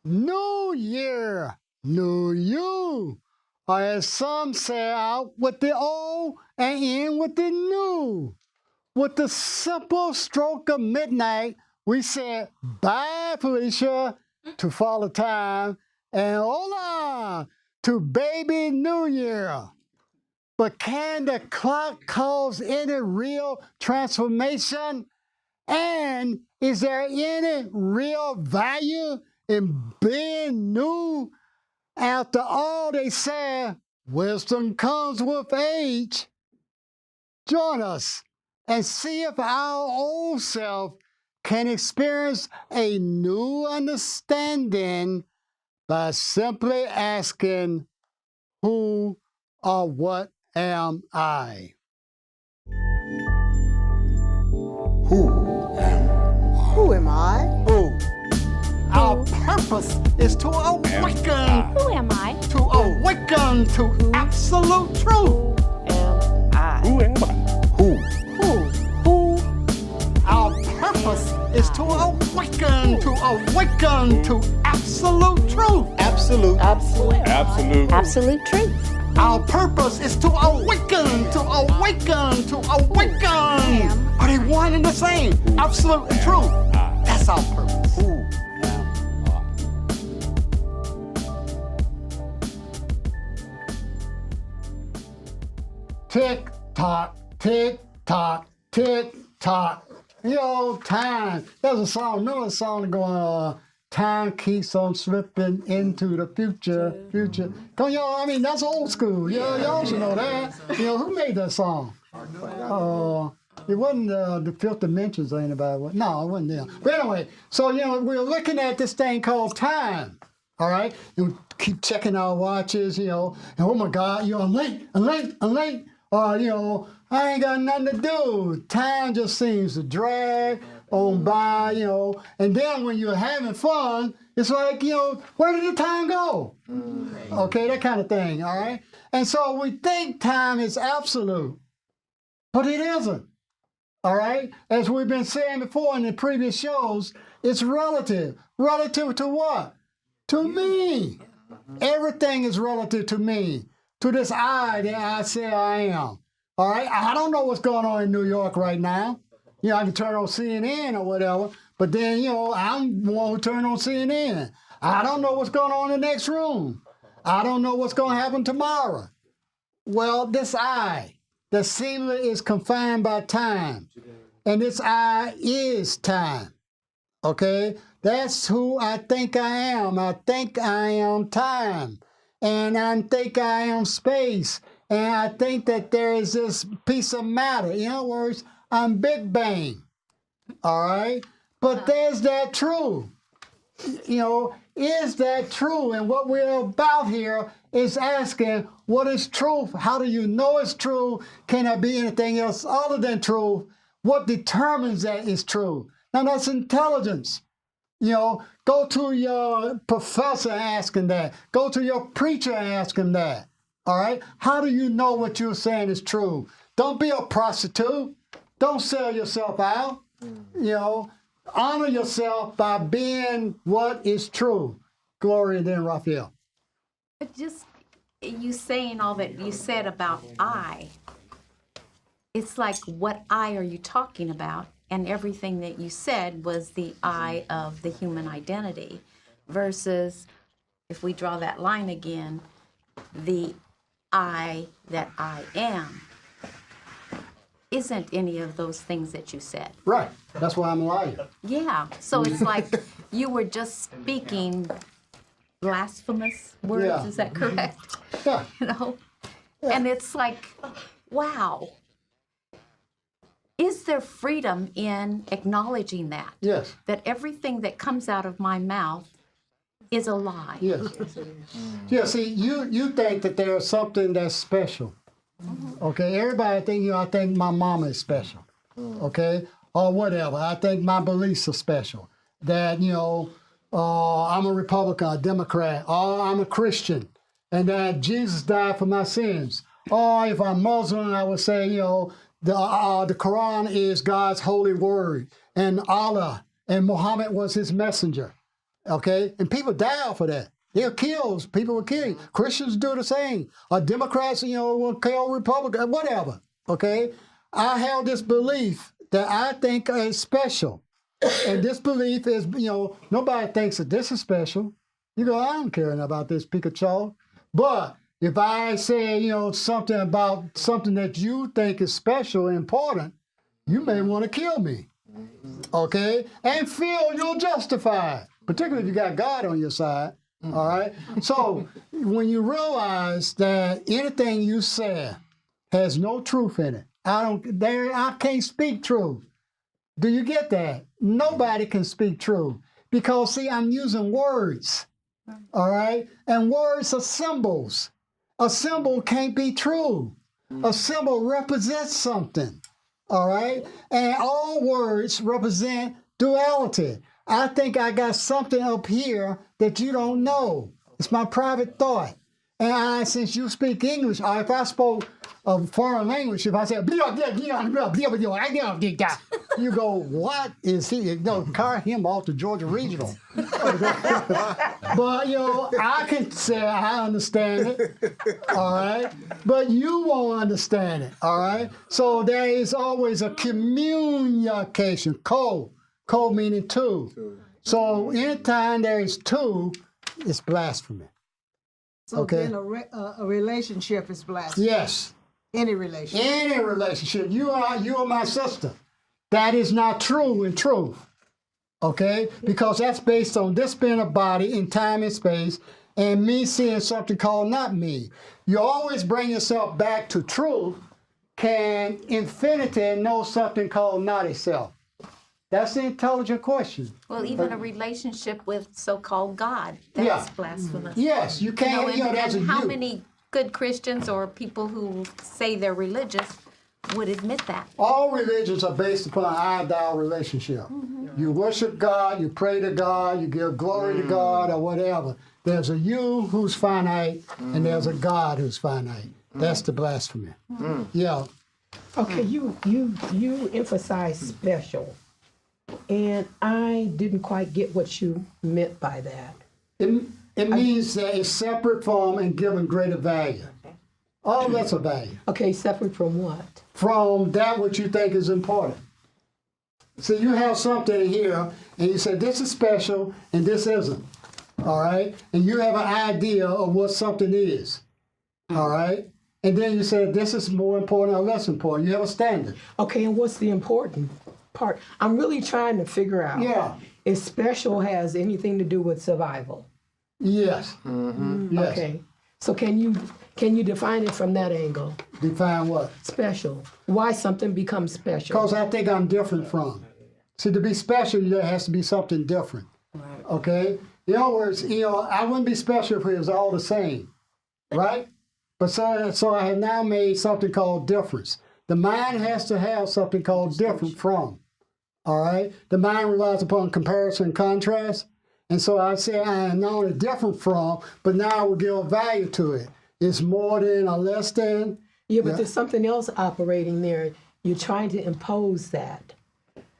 New Year, new you. Or as some say, out with the old and in with the new. With the simple stroke of midnight, we said bye, Felicia, to Father Time, and hola to Baby New Year. But can the clock cause any real transformation? And is there any real value in being new? After all, they say wisdom comes with age. Join us and see if our old self can experience a new understanding by simply asking, who or what am I? Who am I? Who am I? Who? Our purpose is to awaken. Who am I? To awaken to absolute truth. Am I? Who am I? Who? Who? Our purpose is to awaken to absolute truth. Absolute. Absolute. Absolute. Absolute truth. Our purpose is to awaken. Are they one and the same? Absolute and truth. That's our purpose. Who am I? Tick tock, tick tock, tick tock. You know, time. There's a song, another song going, time keeps on slipping into the future. Come on, y'all, I mean, that's old school. Y'all should know that. You know, who made that song? It wasn't the Fifth Dimensions or anybody. No, it wasn't them. But anyway, so, you know, we're looking at this thing called time. All right? And we keep checking our watches, you know, and oh my God, you know, I'm late. Or, you know, I ain't got nothing to do. Time just seems to drag on by, you know. And then when you're having fun, it's like, you know, where did the time go? Okay, that kind of thing, all right? And so we think time is absolute, but it isn't, all right? As we've been saying before in the previous shows, it's relative. Relative to what? To me. Everything is relative to me. To this I that I say I am. All right? I don't know what's going on in New York right now. You know, I can turn on CNN or whatever, but then, you know, I'm the one who turned on CNN. I don't know what's going on in the next room. I don't know what's going to happen tomorrow. Well, this I that seemingly is confined by time, and this I is time. Okay? That's who I think I am. I think I am time. And I think I am space. And I think that there is this piece of matter. In other words, I'm Big Bang. All right? But there's that true. You know, is that true? And what we're about here is asking, what is truth? How do you know it's true? Can there be anything else other than truth? What determines that is true? Now, that's intelligence. You know, go to your professor and ask him that. Go to your preacher and ask him that. All right? How do you know what you're saying is true? Don't be a prostitute. Don't sell yourself out. You know, honor yourself by being what is true. Gloria, then Raphael. But just you saying all that you said about I, it's like, what I are you talking about? And everything that you said was the I of the human identity versus, if we draw that line again, the I that I am isn't any of those things that you said. Right. That's why I'm a liar. Yeah. So it's like you were just speaking blasphemous words. Yeah. Is that correct? Yeah. You know? And it's like, wow. Is there freedom in acknowledging that? Yes. That everything that comes out of my mouth is a lie? Yes. Yeah, see, you think that there's something that's special. Okay, everybody think, you know, I think my mama is special. Okay? Or whatever. I think my beliefs are special. That, you know, I'm a Republican, a Democrat, or I'm a Christian, and that Jesus died for my sins. Or if I'm Muslim, I would say, you know, the Quran is God's holy word, and Allah and Muhammad was his messenger. Okay? And people die for that. People will kill you. Christians do the same. Or Democrats, will kill Republicans, whatever. Okay? I have this belief that I think is special. And this belief is, nobody thinks that this is special. You go, I don't care about this Pikachu. But if I say, something about something that you think is special and important, you may want to kill me. Okay? And feel you're justified, particularly if you got God on your side. All right? So when you realize that anything you say has no truth in it, I can't speak truth. Do you get that? Nobody can speak truth. Because, see, I'm using words. All right? And words are symbols. A symbol can't be true. A symbol represents something. All right? And all words represent duality. I think I got something up here that you don't know. It's my private thought. And since you speak English, or if I spoke a foreign language, if I said, you go, what is he? Car him off to Georgia Regional. But, I can say I understand it, all right? But you won't understand it, all right? So there is always a communication, co meaning two. So anytime there is two, it's blasphemy. So Okay. then a relationship is blasphemy. Yes. Any relationship. Any relationship. You are my sister. That is not true in truth. Okay? Because that's based on this being a body in time and space and me seeing something called not me. You always bring yourself back to truth. Can infinity know something called not itself? That's the intelligent question. Well, even a relationship with so-called God, that's Yeah. blasphemous. Yes, you can't. That's And a how you. many good Christians or people who say they're religious would admit that? All religions are based upon an I-thou relationship. You worship God, you pray to God, you give glory to God, or whatever. There's a you who's finite, and there's a God who's finite. That's the blasphemy. Yeah. Okay, you emphasize special, and I didn't quite get what you meant by that. It means that it's separate from and given greater value. All that's a value. Okay, separate from what? From that which you think is important. So you have something here, and you say, this is special, and this isn't. All right? And you have an idea of what something is. All right? And then you say, this is more important or less important. You have a standard. Okay, and what's the important part? I'm really trying to figure out Yeah. if special has anything to do with survival. Yes. Yes. Okay, so can you define it from that angle? Define what? Special. Why something becomes special? Because I think I'm different from. See, to be special, there has to be something different. Okay? In other words, I wouldn't be special if it was all the same. Right? But so I have now made something called difference. The mind has to have something called different from. All right? The mind relies upon comparison and contrast. And so I say I am not only different from, but now I will give a value to it. It's more than or less than. Yeah, but there's something else operating there. You're trying to impose that.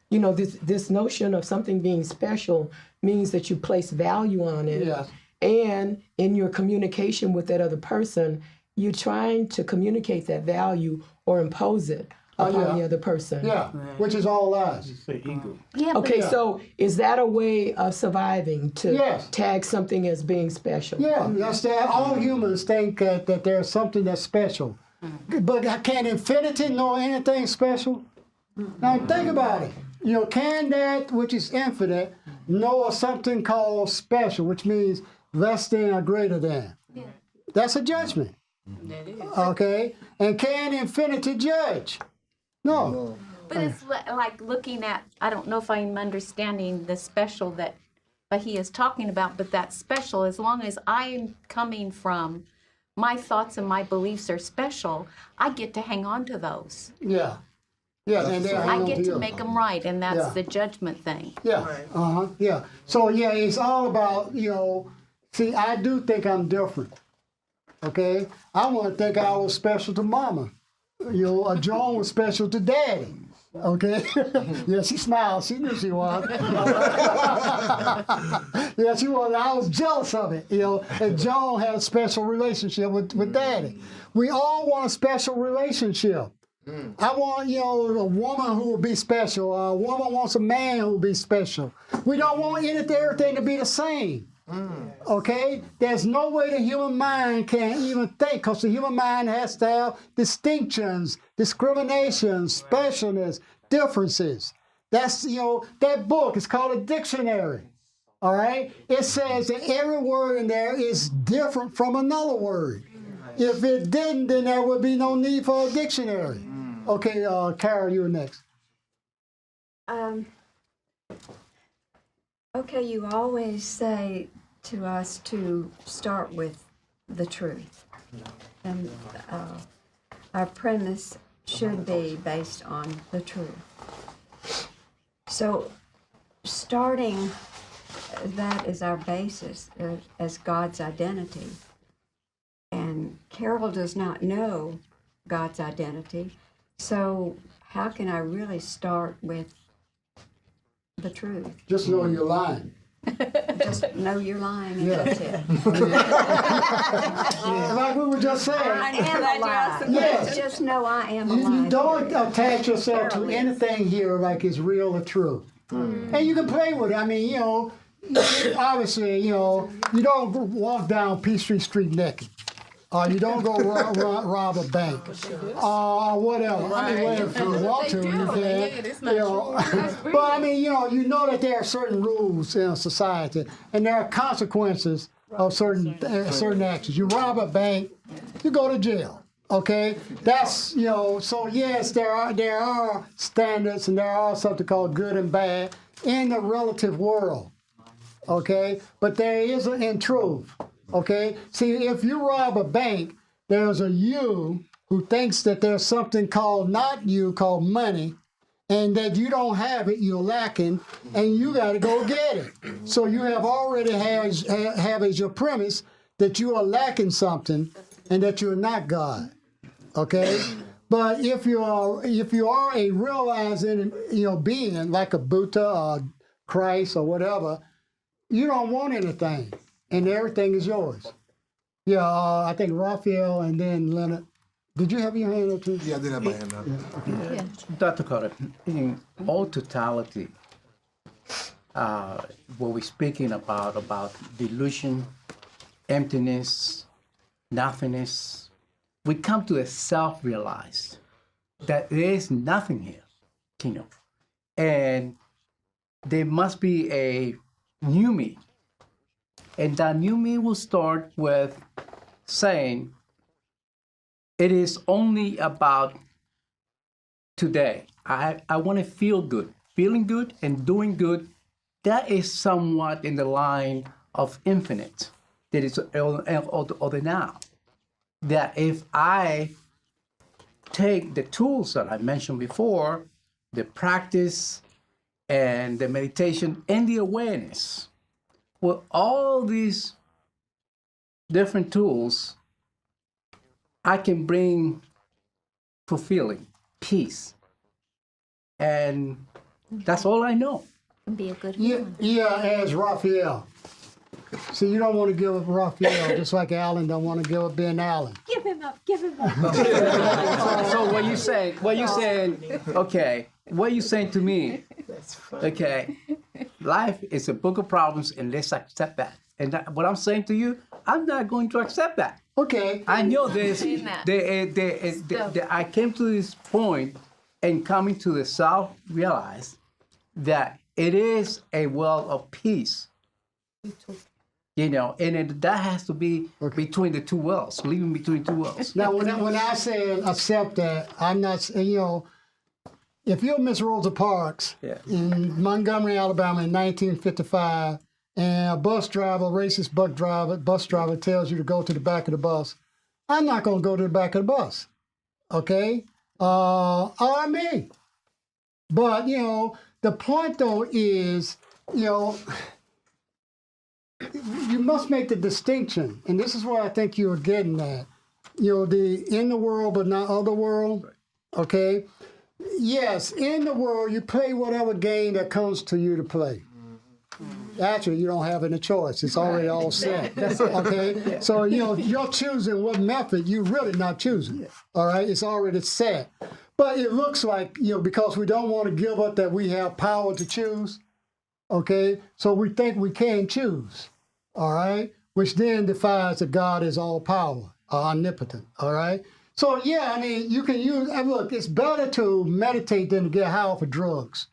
This notion of something being special means that you place value on it. Yes. And in your communication with that other person, you're trying to communicate that value or impose it upon the other person. Yeah, which is all lies. Yeah, Okay, but so is that a way of surviving to Yes. tag something as being special? Yeah, that's that. All humans think that there's something that's special. But can infinity know anything special? Now think about it. Can that which is infinite know of something called special, which means less than or greater than? Yeah. That's a judgment. That is. Okay? And can infinity judge? No. But it's like looking at, I don't know if I'm understanding the special that he is talking about, but that special, as long as I'm coming from my thoughts and my beliefs are special, I get to hang on to those. Yeah. Yeah, and they're I hanging get on to you. make them right, and that's Yeah. the judgment thing. Yeah. Right. Yeah. So it's all about, see, I do think I'm different. Okay? I want to think I was special to mama. John was special to daddy. Okay? Yeah, she smiled. She knew she was. Yeah, she was. I was jealous of it, And John had a special relationship with Daddy. We all want a special relationship. I want, a woman who will be special. A woman wants a man who will be special. We don't want everything to be the same. Okay? There's no way the human mind can even think, because the human mind has to have distinctions, discriminations, specialness, differences. That's, that book is called a dictionary. All right? It says that every word in there is different from another word. If it didn't, then there would be no need for a dictionary. Okay, Carol, you're next. Okay, you always say to us to start with the truth. And our premise should be based on the truth. So starting that is our basis as God's identity. And Carol does not know God's identity. So how can I really start with the truth? Just know you're lying. Just know you're lying and that's it. Like we were just saying. I am a lie. Yes. Just know I am a You lie. don't attach yourself to anything here like it's real or true. And you can play with it. I mean, obviously, you don't walk down Peachtree Street naked. You don't go rob a bank. Whatever. I mean, if you want to, you can. But I mean, you know that there are certain rules in a society, and there are consequences of certain actions. You rob a bank, you go to jail. Okay, that's So yes, there are standards, and there are something called good and bad in the relative world. Okay, but there isn't in truth. Okay, see, if you rob a bank, there's a you who thinks that there's something called not you, called money, and that you don't have it, you're lacking, and you got to go get it. So you have already have as your premise that you are lacking something, and that you're not God. Okay, but if you are a realizing being like a Buddha or Christ or whatever, you don't want anything. And everything is yours. Yeah, I think Raphael and then Leonard. Did you have your hand up too? Yeah, I did have my hand up. Yeah. Dr. Carter, in all totality, what we're speaking about delusion, emptiness, nothingness, we come to a self-realize that there is nothing here, and there must be a new me. And that new me will start with saying, it is only about today. I want to feel good. Feeling good and doing good, that is somewhat in the line of infinite. That is or the now. That if I take the tools that I mentioned before, the practice and the meditation and the awareness, with all these different tools, I can bring fulfilling peace. And that's all I know. Be a good Yeah, one. as Raphael. See, you don't want to give up Raphael, just like Alan don't want to give up Ben Allen. Give him up. Give him up. So what you saying, okay, what you saying to me, okay, life is a book of problems and let's accept that. And what I'm saying to you, I'm not going to accept that. Okay. I know this, Saying that. I came to this point and coming to the self-realize that it is a well of peace. And that has to be between the two wells, living between two wells. Now, when I say accept that, I'm not, if you're Miss Rosa Parks in Montgomery, Alabama in 1955, and a bus driver tells you to go to the back of the bus, I'm not going to go to the back of the bus, okay? Or me. But, the point, though, is, you must make the distinction, and this is where I think you're getting at. The in the world but not of the world, okay? Yes, in the world, you play whatever game that comes to you to play. Actually, you don't have any choice. It's already all set. Okay? So, you're choosing what method you're really not choosing. All right? It's already set. But it looks like, because we don't want to give up that we have power to choose, okay? So we think we can choose, all right? Which then defies that God is all power, omnipotent, all right? So, yeah, I mean, you can use, and look, it's better to meditate than to get high off of drugs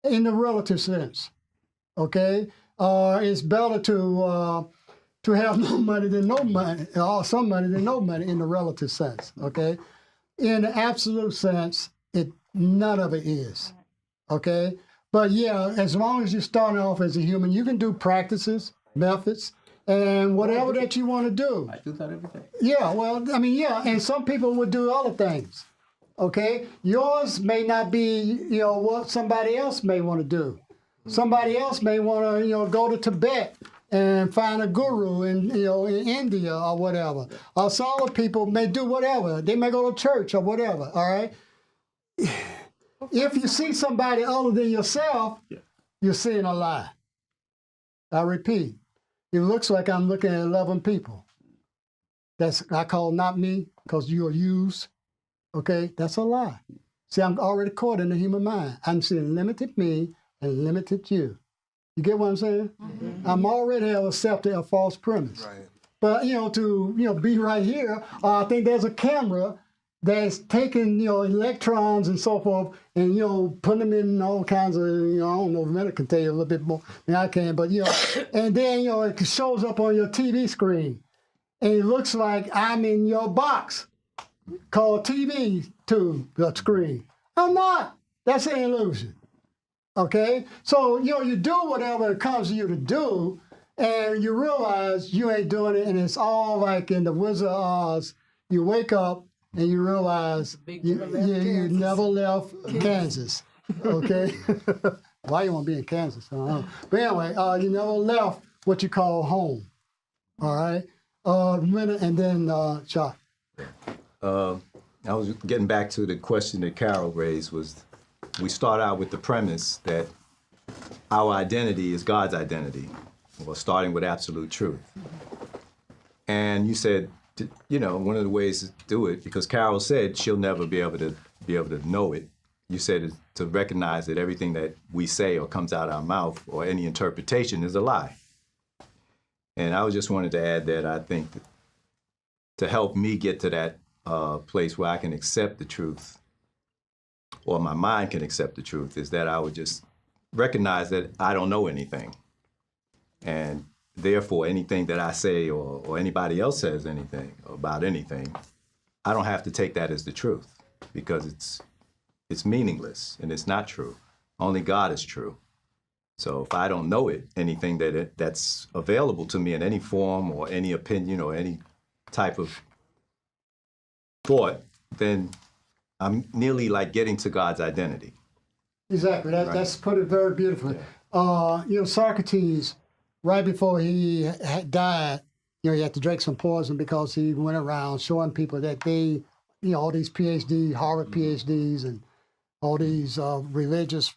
in the relative sense. Okay, it's better to have no money than no money, or some money than no money in the relative sense. Okay, in the absolute sense, none of it is. Okay, but yeah, as long as you're starting off as a human, you can do practices, methods, and whatever that you want to do. I do that every day. Yeah, well, I mean, yeah, and some people would do other things. Okay, yours may not be, what somebody else may want to do. Somebody else may want to, go to Tibet and find a guru in India or whatever. Or some other people may do whatever. They may go to church or whatever. All right. If you see somebody other than yourself, you're seeing a lie. I repeat, it looks like I'm looking at 11 people. I call not me because you are used. Okay, that's a lie. See, I'm already caught in the human mind. I'm seeing limited me and limited you. You get what I'm saying? Mm-hmm. I'm already have accepted a false premise. Right. But to be right here, I think there's a camera that's taking electrons and so forth, and putting them in all kinds of I don't know if Meta can tell you a little bit more than I can, but and then it shows up on your TV screen, and it looks like I'm in your box called TV tube, the screen. I'm not. That's an illusion. Okay, so you do whatever it comes to you to do, and you realize you ain't doing it, and it's all like in the Wizard of Oz. You wake up and you realize you never left Kansas. Okay, why you want to be in Kansas? I don't know. But anyway, you never left what you call home. All right, and then Chuck. I was getting back to the question that Carol raised. We start out with the premise that our identity is God's identity, well, starting with absolute truth. And you said, one of the ways to do it, because Carol said she'll never be able to know it. You said to recognize that everything that we say or comes out of our mouth or any interpretation is a lie. And I just wanted to add that I think that to help me get to that place where I can accept the truth, or my mind can accept the truth, is that I would just recognize that I don't know anything. And therefore, anything that I say or anybody else says anything about anything, I don't have to take that as the truth, because it's meaningless and it's not true. Only God is true. So if I don't know anything that's available to me in any form or any opinion or any type of thought, then I'm nearly like getting to God's identity. Exactly. That's put it very beautifully. Yeah. Socrates, right before he died, he had to drink some poison because he went around showing people that they, all these PhDs, Harvard PhDs, and all these religious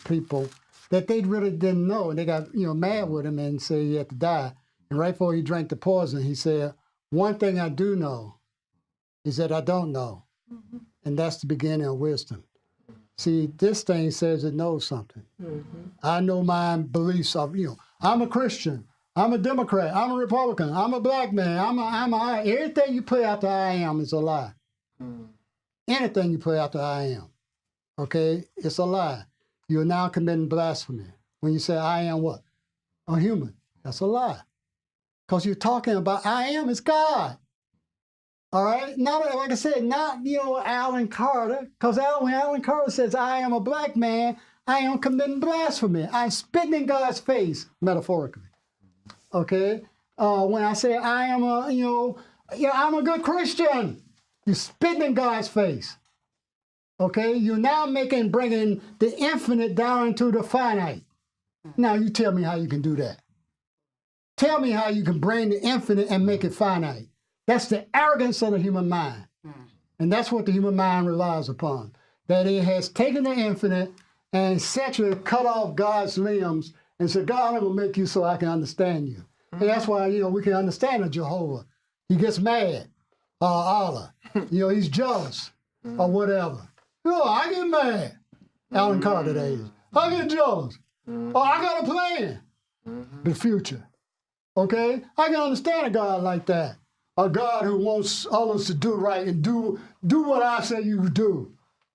people that they really didn't know, and they got mad with him and said he had to die. And right before he drank the poison, he said, "One thing I do know is that I don't know." Mm-hmm. And that's the beginning of wisdom. See, this thing says it knows something. Mm-hmm. I know my beliefs of, I'm a Christian, I'm a Democrat, I'm a Republican, I'm a black man, everything you put out there I am is a lie. Mm. Anything you put out there I am, okay, it's a lie. You're now committing blasphemy. When you say I am what? A human. That's a lie. Because you're talking about I am is God. All right? Not, like I said, not, Alan Carter. Because when Alan Carter says I am a black man, I am committing blasphemy. I'm spitting in God's face, metaphorically. Okay? When I say I am I'm a good Christian, you're spitting in God's face. Okay? You're now bringing the infinite down into the finite. Now you tell me how you can do that. Tell me how you can bring the infinite and make it finite. That's the arrogance of the human mind. And that's what the human mind relies upon. that it has taken the infinite and essentially cut off God's limbs and said, God, I'm going to make you so I can understand you. And that's why, we can understand a Jehovah. He gets mad, Allah. He's jealous or whatever. I get mad. Alan Carter days. I get jealous. Oh, I got a plan. The future. Okay? I can understand a God like that. A God who wants others to do right and do what I say you do.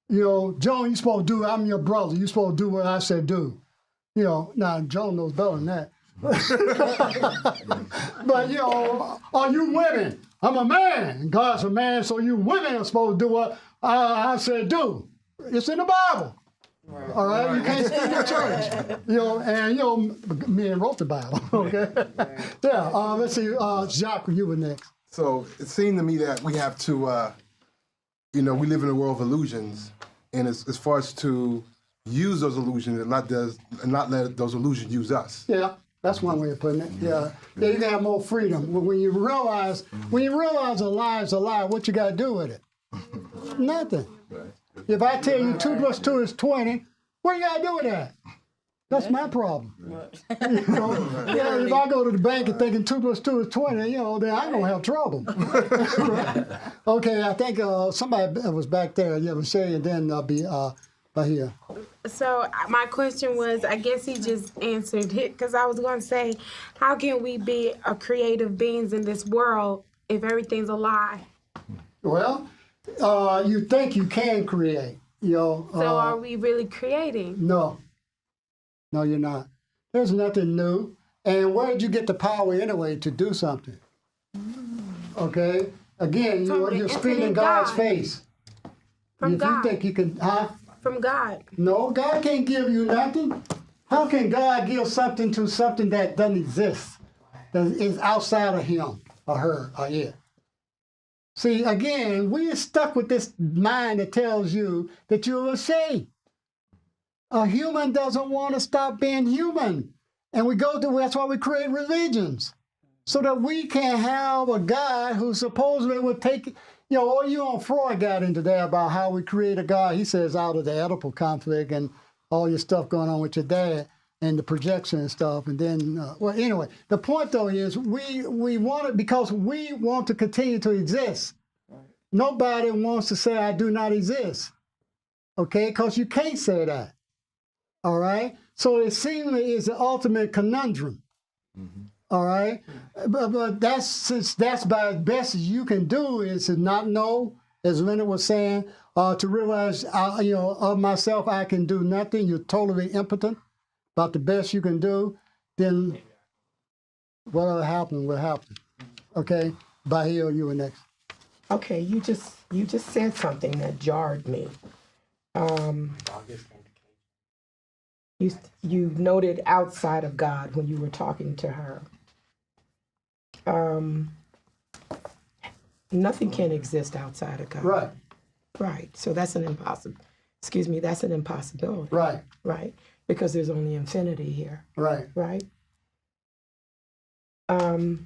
Joan, you're supposed to do, I'm your brother. You're supposed to do what I said do. Now Joan knows better than that. But, are you women? I'm a man. God's a man, so you women are supposed to do what I said do. It's in the Bible. Right. All right? You can't speak in church. And, men wrote the Bible. Okay? Yeah. Let's see. Jacques, you were next. So it seemed to me that we have to, we live in a world of illusions. And as far as to use those illusions and not let those illusions use us. Yeah. That's one way of putting it. Yeah. You can have more freedom. When you realize a lie is a lie, what you got to do with it? Nothing. Right. If I tell you 2 + 2 is 20, what you got to do with that? That's my problem. Right. If I go to the bank and thinking 2 + 2 is 20, then I'm gonna have trouble. Right? Okay, I think somebody was back there. You ever say, and then I'll be by here. So my question was, I guess he just answered it, because I was going to say, how can we be a creative beings in this world if everything's a lie? Well, you think you can create, So are we really creating? No, you're not. There's nothing new. And where did you get the power anyway to do something? Okay? Again, you're spitting in God's face. From God. You think you can, From God. No, God can't give you nothing. How can God give something to something that doesn't exist, that is outside of him or her or it? See, again, we're stuck with this mind that tells you that you're a shade. A human doesn't want to stop being human. And that's why we create religions. So that we can have a God who supposedly would take, Freud got into that about how we create a God. He says out of the Oedipal conflict and all your stuff going on with your dad and the projection and stuff. And then, anyway, the point though is we want it because we want to continue to exist. Nobody wants to say I do not exist. Okay, because you can't say that. All right? So it seemingly is the ultimate conundrum. Mm-hmm. All right? But that's about as best as you can do is to not know, as Leonard was saying, to realize, of myself, I can do nothing. You're totally impotent. About the best you can do, then whatever happened will happen. Okay? Bahia, you were next. Okay, you just said something that jarred me. You noted outside of God when you were talking to her. Nothing can exist outside of God. Right. Right. So that's an that's an impossibility. Right. Right. Because there's only infinity here. Right. Right. I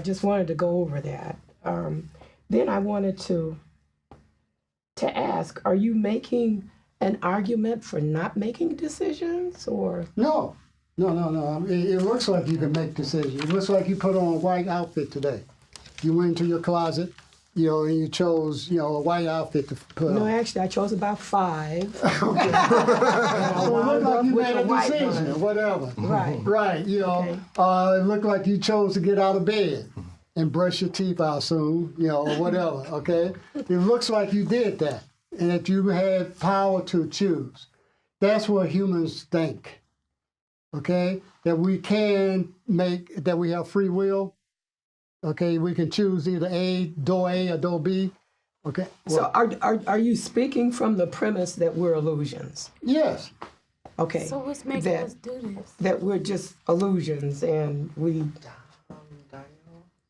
just wanted to go over that. Then I wanted to ask, are you making an argument for not making decisions, or? No. It looks like you can make decisions. It looks like you put on a white outfit today. You went into your closet, and you chose, a white outfit to put on. No, actually, I chose about 5. So it looked like you made a decision, or whatever. Right. Right, Okay. It looked like you chose to get out of bed and brush your teeth out soon, or whatever, okay? It looks like you did that, and that you had power to choose. That's what humans think, okay? That we that we have free will, okay? We can choose either door A or door B, okay? So are you speaking from the premise that we're illusions? Yes. Okay. So what's making us do this? That we're just illusions and we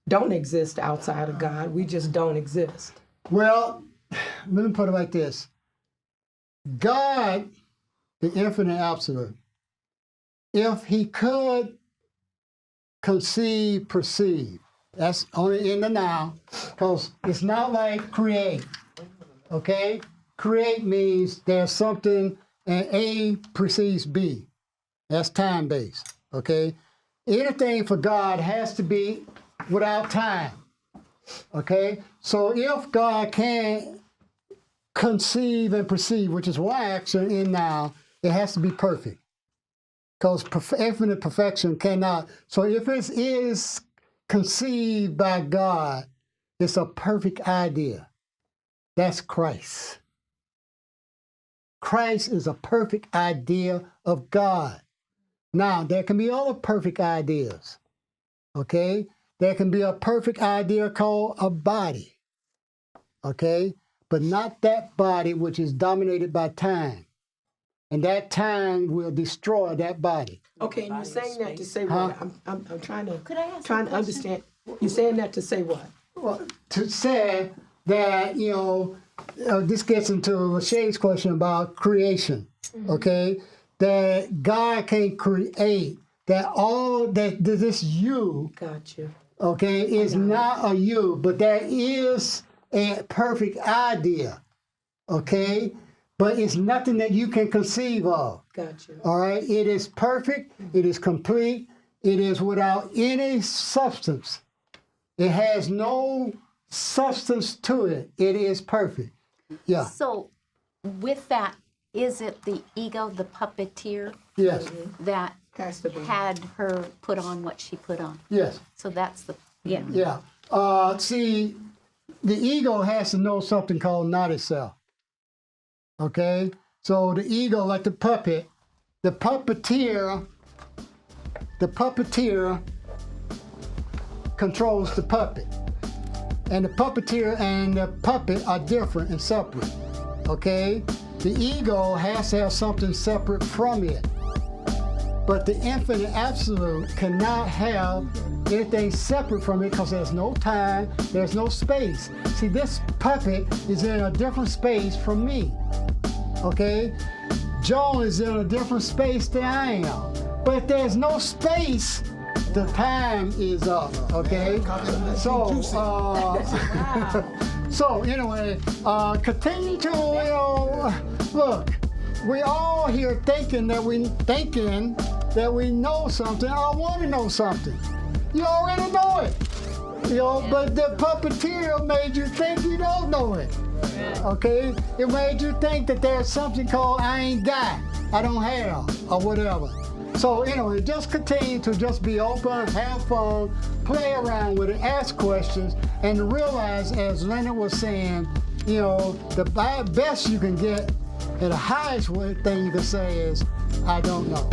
don't exist outside of God. We just don't exist. Well, let me put it like this. God, the infinite absolute, if he could perceive, that's only in the now, because it's not like create, okay? create means there's something and A precedes B. That's time-based, okay? Anything for God has to be without time, okay? So if God can conceive and perceive, which is why action in now, it has to be perfect. Because infinite perfection cannot. So if it is conceived by God, it's a perfect idea. That's Christ. Christ is a perfect idea of God. Now, there can be other perfect ideas, okay? There can be a perfect idea called a body, okay? But not that body which is dominated by time. And that time will destroy that body. Okay, and you're saying that to say Huh? what? I'm trying to Could I ask trying a to understand. You're saying that to say what? Well, to say that, this gets into Lachey's question about creation, okay? That God can create, that all that this you, Got you. okay, is not a you, but that is a perfect idea, okay? But it's nothing that you can conceive of. Got you. All right? It is perfect. It is complete. It is without any substance. It has no substance to it. It is perfect. Yeah. So, with that, is it the ego, the puppeteer, Yes. that Has to be. had her put on what she put on? Yes. So that's the, yeah. Yeah. See, the ego has to know something called not itself. Okay? So the ego, like the puppet, the puppeteer controls the puppet. And the puppeteer and the puppet are different and separate. Okay? The ego has to have something separate from it. But the infinite absolute cannot have anything separate from it because there's no time, there's no space. See, this puppet is in a different space from me. Okay? Joan is in a different space than I am. But if there's no space, the time is up. Okay? So, so anyway, continue to, look, we all here thinking that we know something or want to know something. You already know it. But the puppeteer made you think you don't know it. Okay? It made you think that there's something called I ain't got, I don't have, or whatever. So anyway, just continue to just be open, have fun, play around with it, ask questions, and realize, as Leonard was saying, the best you can get, and the highest thing you can say is, I don't know.